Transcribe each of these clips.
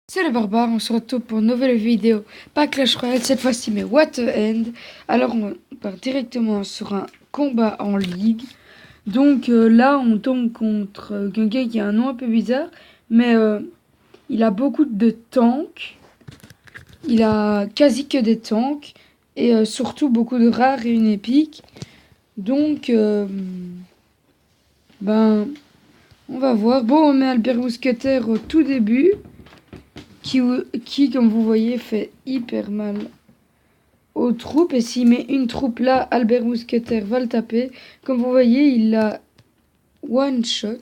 C'est le barbare, on se retrouve pour une nouvelle vidéo, pas Clash Royale cette fois-ci, mais What the End. Alors on part directement sur un combat en ligue. Donc là on tombe contre quelqu'un qui a un nom un peu bizarre, mais il a beaucoup de tanks. Il a quasi que des tanks, et surtout beaucoup de rares et une épique. Donc ben on va voir. Bon, on met Albert Mousquetaire au tout début. Qui, comme vous voyez, fait hyper mal aux troupes. Et s'il met une troupe là, Albert Mousquetaire va le taper. Comme vous voyez, il l'a one shot.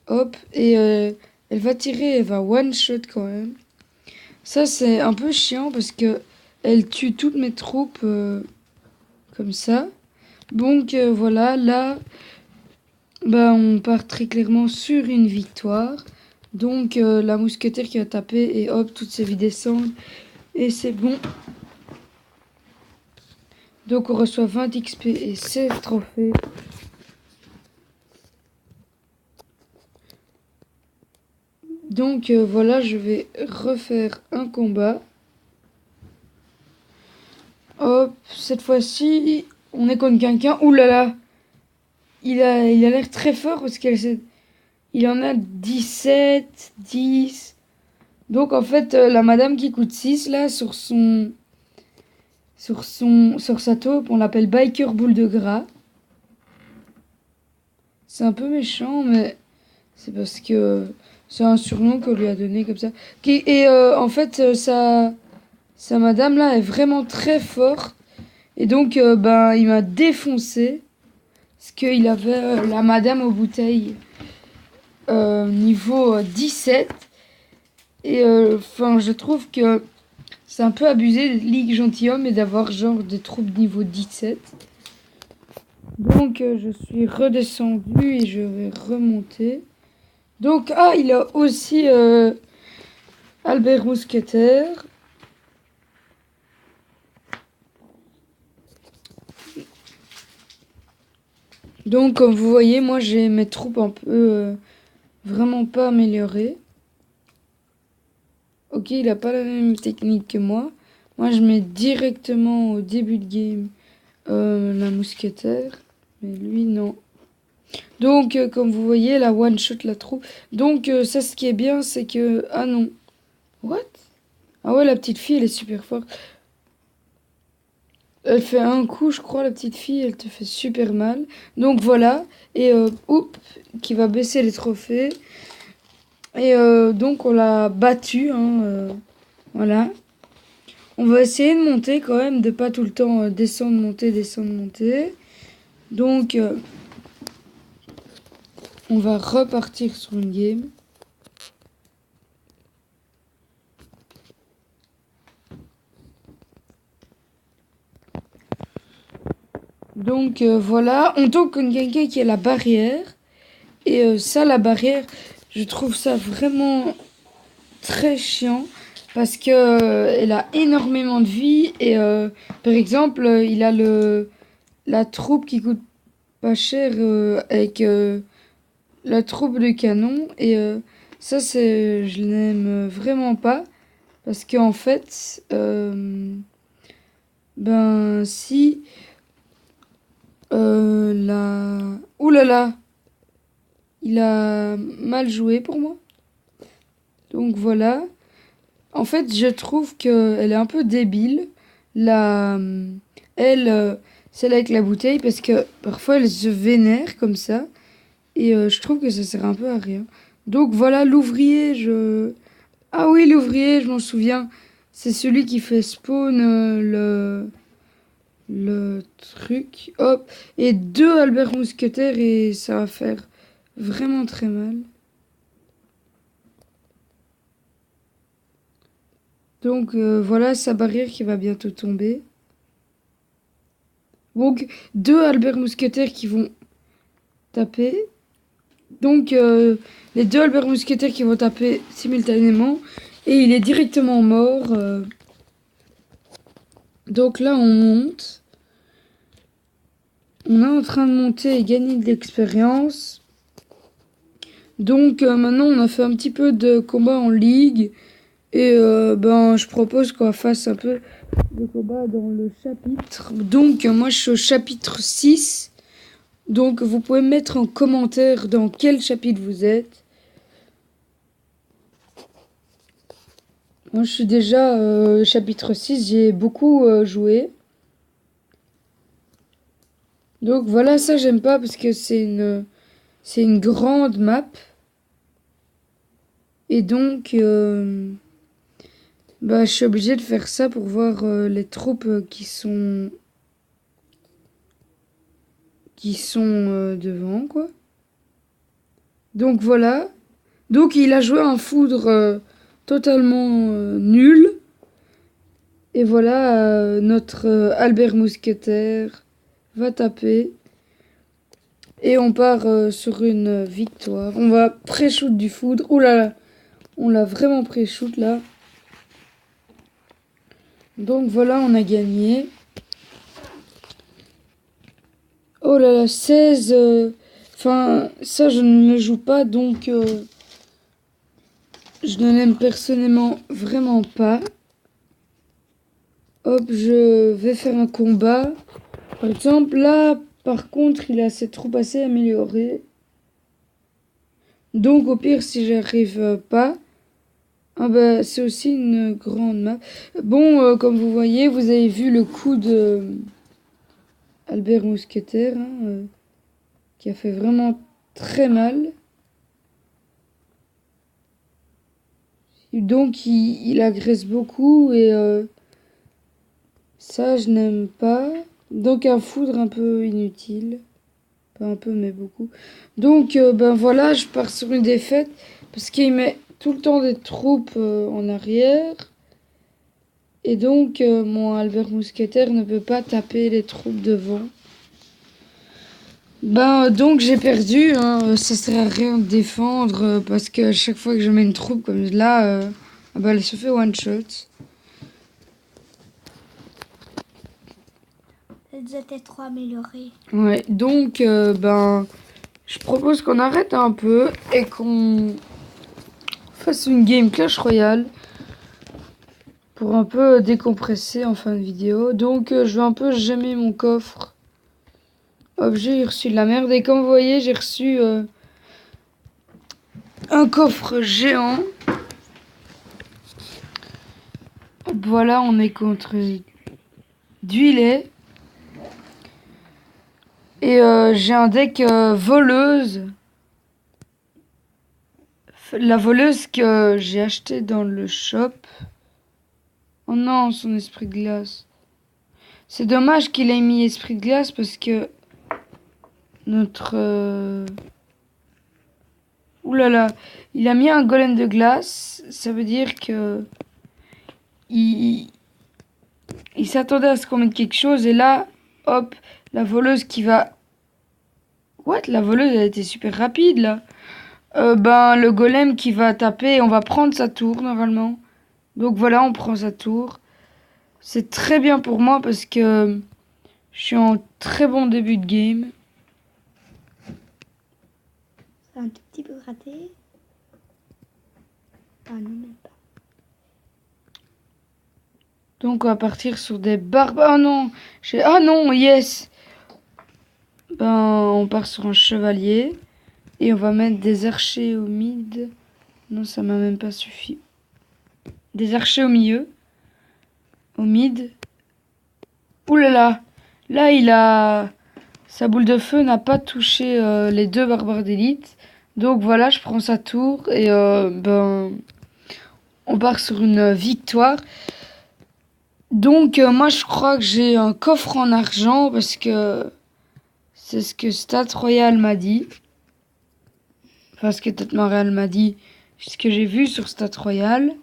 Hop, et elle va tirer, elle va one shot quand même. Ça, c'est un peu chiant parce que elle tue toutes mes troupes comme ça. Donc voilà, là, bah, on part très clairement sur une victoire. Donc la mousquetaire qui va taper et hop, toutes ses vies descendent. Et c'est bon. Donc on reçoit 20 XP et 16 trophées. Donc voilà, je vais refaire un combat. Hop, cette fois-ci, on est contre quelqu'un. Ouh là là, il a l'air très fort parce il en a 17, 10. Donc en fait, la madame qui coûte 6 là sur sa taupe, on l'appelle Biker Boule de Gras. C'est un peu méchant, mais c'est parce que c'est un surnom qu'on lui a donné comme ça. Et en fait, sa madame là est vraiment très forte. Et donc, ben, il m'a défoncé. Parce qu'il avait la madame aux bouteilles niveau 17. Et enfin, je trouve que c'est un peu abusé de Ligue Gentilhomme et d'avoir genre des troupes niveau 17. Donc, je suis redescendu et je vais remonter. Donc, ah, il a aussi Albert Mousquetaire. Donc, comme vous voyez, moi j'ai mes troupes un peu vraiment pas améliorées. Ok, il a pas la même technique que moi. Moi, je mets directement au début de game la mousquetaire. Mais lui, non. Donc, comme vous voyez, la one-shot la troupe. Donc, ça, ce qui est bien, c'est que... Ah non. What? Ah ouais, la petite fille, elle est super forte. Elle fait un coup, je crois, la petite fille, elle te fait super mal. Donc voilà. Et oups, qui va baisser les trophées. Et donc on l'a battu, hein, voilà. On va essayer de monter quand même, de pas tout le temps descendre, monter, descendre, monter. Donc on va repartir sur une game. Donc voilà, on tombe contre quelqu'un qui a la barrière. Et ça, la barrière, je trouve ça vraiment très chiant. Parce que elle a énormément de vie. Et par exemple, il a la troupe qui coûte pas cher avec la troupe de canon. Et ça, je l'aime vraiment pas. Parce qu'en fait, ben si la... Ouh là là, il a mal joué pour moi. Donc voilà. En fait, je trouve qu'elle est un peu débile. La... Elle, celle avec la bouteille, parce que parfois elle se vénère comme ça. Et je trouve que ça sert un peu à rien. Donc voilà, l'ouvrier, Ah oui, l'ouvrier, je m'en souviens. C'est celui qui fait spawn le truc. Hop. Et 2 Albert Mousquetaire et ça va faire vraiment très mal. Donc voilà sa barrière qui va bientôt tomber. Donc 2 Albert Mousquetaire qui vont taper. Donc les 2 Albert Mousquetaire qui vont taper simultanément. Et il est directement mort. Donc là on monte. On est en train de monter et gagner de l'expérience. Donc maintenant on a fait un petit peu de combat en ligue. Et je propose qu'on fasse un peu de combat dans le chapitre. Donc moi je suis au chapitre 6. Donc vous pouvez mettre en commentaire dans quel chapitre vous êtes. Moi je suis déjà chapitre 6, j'ai beaucoup joué. Donc voilà, ça j'aime pas parce que c'est une grande map. Et donc je suis obligée de faire ça pour voir les troupes qui sont devant quoi. Donc voilà. Donc il a joué un foudre totalement nul. Et voilà, notre Albert Mousquetaire va taper. Et on part sur une victoire. On va pré-shoot du foudre. Ouh là là, on l'a vraiment pré-shoot là. Donc voilà, on a gagné. Oh là là, 16. Enfin, ça je ne le joue pas, donc je ne l'aime personnellement vraiment pas. Hop, je vais faire un combat. Par exemple, là, par contre, il a ses troupes assez améliorées. Donc, au pire, si j'arrive pas, c'est aussi une grande map. Bon, comme vous voyez, vous avez vu le coup de Albert Mousquetaire, qui a fait vraiment très mal. Donc, il agresse beaucoup et ça, je n'aime pas. Donc, un foudre un peu inutile. Pas un peu, mais beaucoup. Donc, voilà, je pars sur une défaite. Parce qu'il met tout le temps des troupes en arrière. Et donc, mon Albert Mousquetaire ne peut pas taper les troupes devant. Donc, j'ai perdu. Ça sert à rien de défendre. Parce que chaque fois que je mets une troupe comme là, elle se fait one shot. Elles étaient trop améliorées. Ouais, donc, je propose qu'on arrête un peu et qu'on fasse une game Clash Royale pour un peu décompresser en fin de vidéo. Donc, je vais un peu gemmer mon coffre. Hop, j'ai reçu de la merde et comme vous voyez, j'ai reçu un coffre géant. Hop, voilà, on est contre Duilet. Et j'ai un deck voleuse. La voleuse que j'ai achetée dans le shop. Oh non, son esprit de glace. C'est dommage qu'il ait mis esprit de glace parce que notre... Ouh là là, il a mis un golem de glace. Ça veut dire que... Il s'attendait à ce qu'on mette quelque chose. Et là, hop, la voleuse qui va... What? La voleuse, elle était super rapide, là. Le golem qui va taper, on va prendre sa tour, normalement. Donc voilà, on prend sa tour. C'est très bien pour moi parce que je suis en très bon début de game. C'est un tout petit peu raté. Ah non, même pas. Donc on va partir sur des barbes. Ah non, ah non, yes. On part sur un chevalier. Et on va mettre des archers au mid. Non, ça m'a même pas suffi. Des archers au milieu. Au mid. Ouh là là. Là, il a... Sa boule de feu n'a pas touché les deux barbares d'élite. Donc voilà, je prends sa tour. Et on part sur une victoire. Donc moi, je crois que j'ai un coffre en argent. Parce que c'est ce que Stat Royal m'a dit. Enfin, ce que Tête Montréal m'a dit. Ce que j'ai vu sur Stat Royal.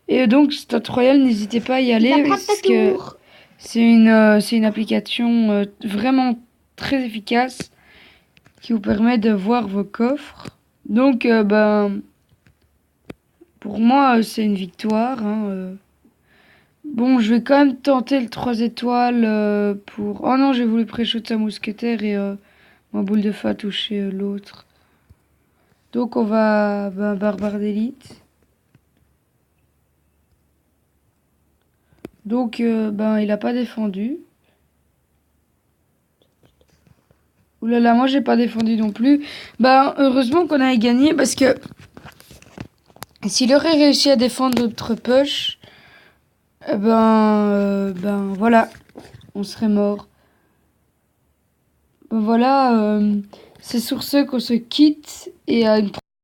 Et donc, Stat Royal, n'hésitez pas à y aller parce que c'est une application vraiment très efficace qui vous permet de voir vos coffres. Donc, pour moi, c'est une victoire. Bon, je vais quand même tenter le 3 étoiles pour... Oh non, j'ai voulu pré-shoot sa mousquetaire et Ma boule de feu a touché l'autre. Donc on va barbare d'élite. Donc il a pas défendu. Ouh là là, moi j'ai pas défendu non plus. Heureusement qu'on avait gagné parce que s'il aurait réussi à défendre notre push, voilà, on serait mort. Voilà, c'est sur ce qu'on se quitte et à une prochaine.